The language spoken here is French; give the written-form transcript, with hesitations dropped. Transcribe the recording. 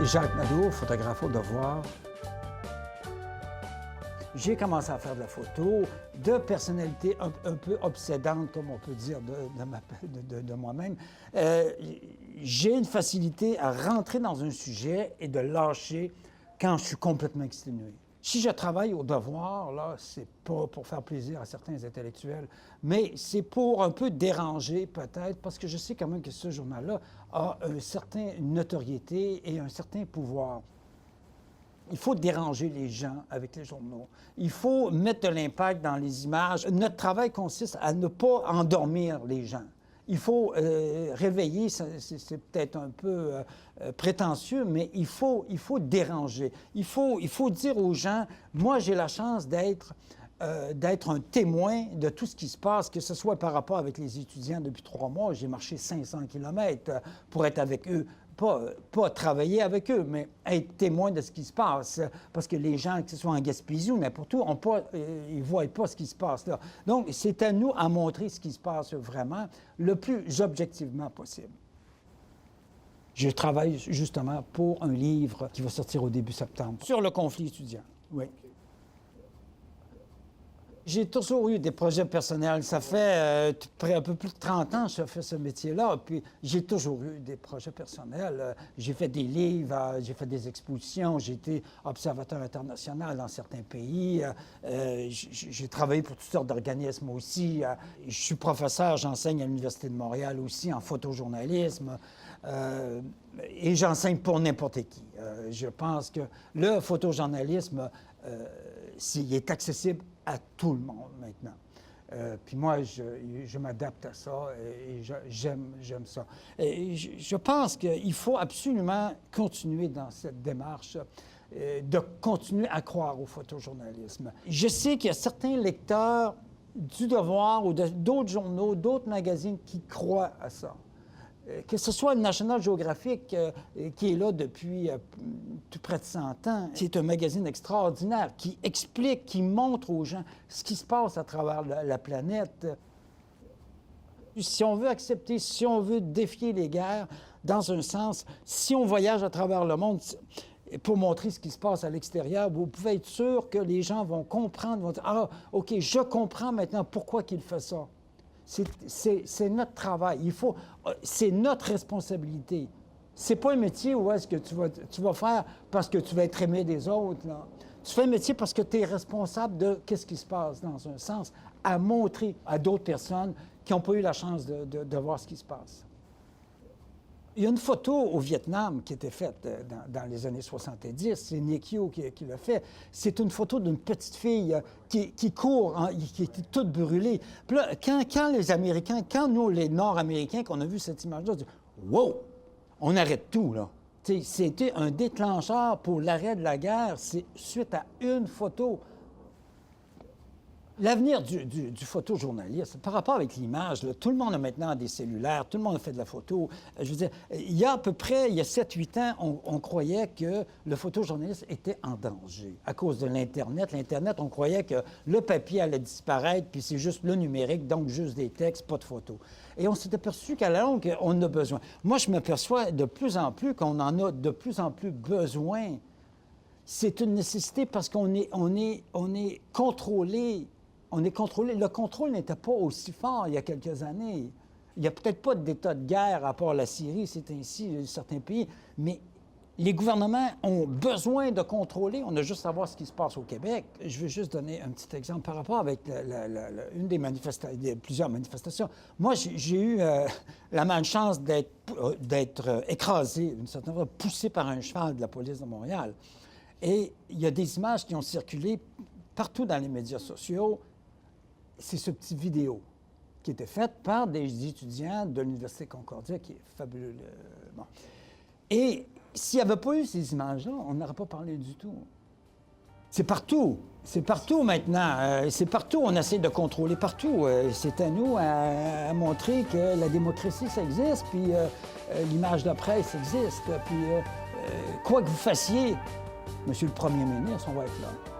Jacques Nadeau, photographe au Devoir. J'ai commencé à faire de la photo de personnalités un peu obsédantes, comme on peut dire de moi-même. J'ai une facilité à rentrer dans un sujet et de lâcher quand je suis complètement exténué. Si je travaille au Devoir, là, c'est pas pour faire plaisir à certains intellectuels, mais c'est pour un peu déranger peut-être, parce que je sais quand même que ce journal-là a une certaine notoriété et un certain pouvoir. Il faut déranger les gens avec les journaux. Il faut mettre de l'impact dans les images. Notre travail consiste à ne pas endormir les gens. Il faut réveiller, c'est peut-être un peu prétentieux, mais il faut déranger. Il faut dire aux gens, moi j'ai la chance d'être un témoin de tout ce qui se passe, que ce soit par rapport avec les étudiants depuis 3 mois. J'ai marché 500 km pour être avec eux. Pas travailler avec eux, mais être témoin de ce qui se passe. Parce que les gens, que ce soit en Gaspésie ou n'importe où, ils ne voient pas ce qui se passe là. Donc, c'est à nous à montrer ce qui se passe vraiment le plus objectivement possible. Je travaille justement pour un livre qui va sortir au début septembre sur le conflit étudiant. Oui. J'ai toujours eu des projets personnels. Ça fait un peu plus de 30 ans que je fais ce métier-là, puis j'ai toujours eu des projets personnels. J'ai fait des livres, j'ai fait des expositions, j'ai été observateur international dans certains pays. J'ai travaillé pour toutes sortes d'organismes aussi. Je suis professeur, j'enseigne à l'Université de Montréal aussi en photojournalisme. Et j'enseigne pour n'importe qui. Je pense que le photojournalisme, il est accessible à tout le monde maintenant. Puis moi, je m'adapte à ça et j'aime ça. Et je pense qu'il faut absolument continuer dans cette démarche de continuer à croire au photojournalisme. Je sais qu'il y a certains lecteurs du Devoir ou d'autres journaux, d'autres magazines qui croient à ça. Que ce soit le National Geographic, qui est là depuis tout près de 100 ans, c'est un magazine extraordinaire qui explique, qui montre aux gens ce qui se passe à travers la planète. Si on veut accepter, si on veut défier les guerres, dans un sens, si on voyage à travers le monde pour montrer ce qui se passe à l'extérieur, vous pouvez être sûr que les gens vont comprendre, vont dire « Ah, OK, je comprends maintenant pourquoi il fait ça ». C'est notre travail. C'est notre responsabilité. C'est pas un métier où est-ce que tu vas faire parce que tu vas être aimé des autres, là. Tu fais un métier parce que tu es responsable de qu'est-ce qui se passe, dans un sens, à montrer à d'autres personnes qui n'ont pas eu la chance de voir ce qui se passe. Il y a une photo au Vietnam qui a été faite dans les années 70. C'est Nick Yu qui l'a fait. C'est une photo d'une petite fille qui court, hein, qui était toute brûlée. Puis là, quand les Américains, quand nous, les Nord-Américains, qu'on a vu cette image-là, on dit « Wow! On arrête tout, là. » C'était un déclencheur pour l'arrêt de la guerre. C'est suite à une photo. L'avenir du photojournaliste, par rapport avec l'image, tout le monde a maintenant des cellulaires, tout le monde a fait de la photo. Je veux dire, il y a à peu près, il y a 7-8 ans, on croyait que le photojournaliste était en danger à cause de l'Internet. L'Internet, on croyait que le papier allait disparaître, puis c'est juste le numérique, donc juste des textes, pas de photos. Et on s'est aperçu qu'à la longue, on en a besoin. Moi, je m'aperçois de plus en plus qu'on en a de plus en plus besoin. C'est une nécessité parce qu'on est contrôlé. On est contrôlé. Le contrôle n'était pas aussi fort il y a quelques années. Il n'y a peut-être pas d'état de guerre à part la Syrie, c'est ainsi, certains pays, mais les gouvernements ont besoin de contrôler. On a juste à voir ce qui se passe au Québec. Je veux juste donner un petit exemple par rapport avec une des plusieurs manifestations. Moi, j'ai eu la malchance d'être écrasé, d'une certaine façon, poussé par un cheval de la police de Montréal. Et il y a des images qui ont circulé partout dans les médias sociaux. C'est ce petit vidéo qui était faite par des étudiants de l'Université Concordia, qui est fabuleux. Bon. Et s'il n'y avait pas eu ces images-là, on n'aurait pas parlé du tout. C'est partout. C'est partout maintenant. C'est partout. On essaie de contrôler partout. C'est à nous à montrer que la démocratie, ça existe, puis l'image de presse existe. Puis quoi que vous fassiez, Monsieur le Premier ministre, on va être là.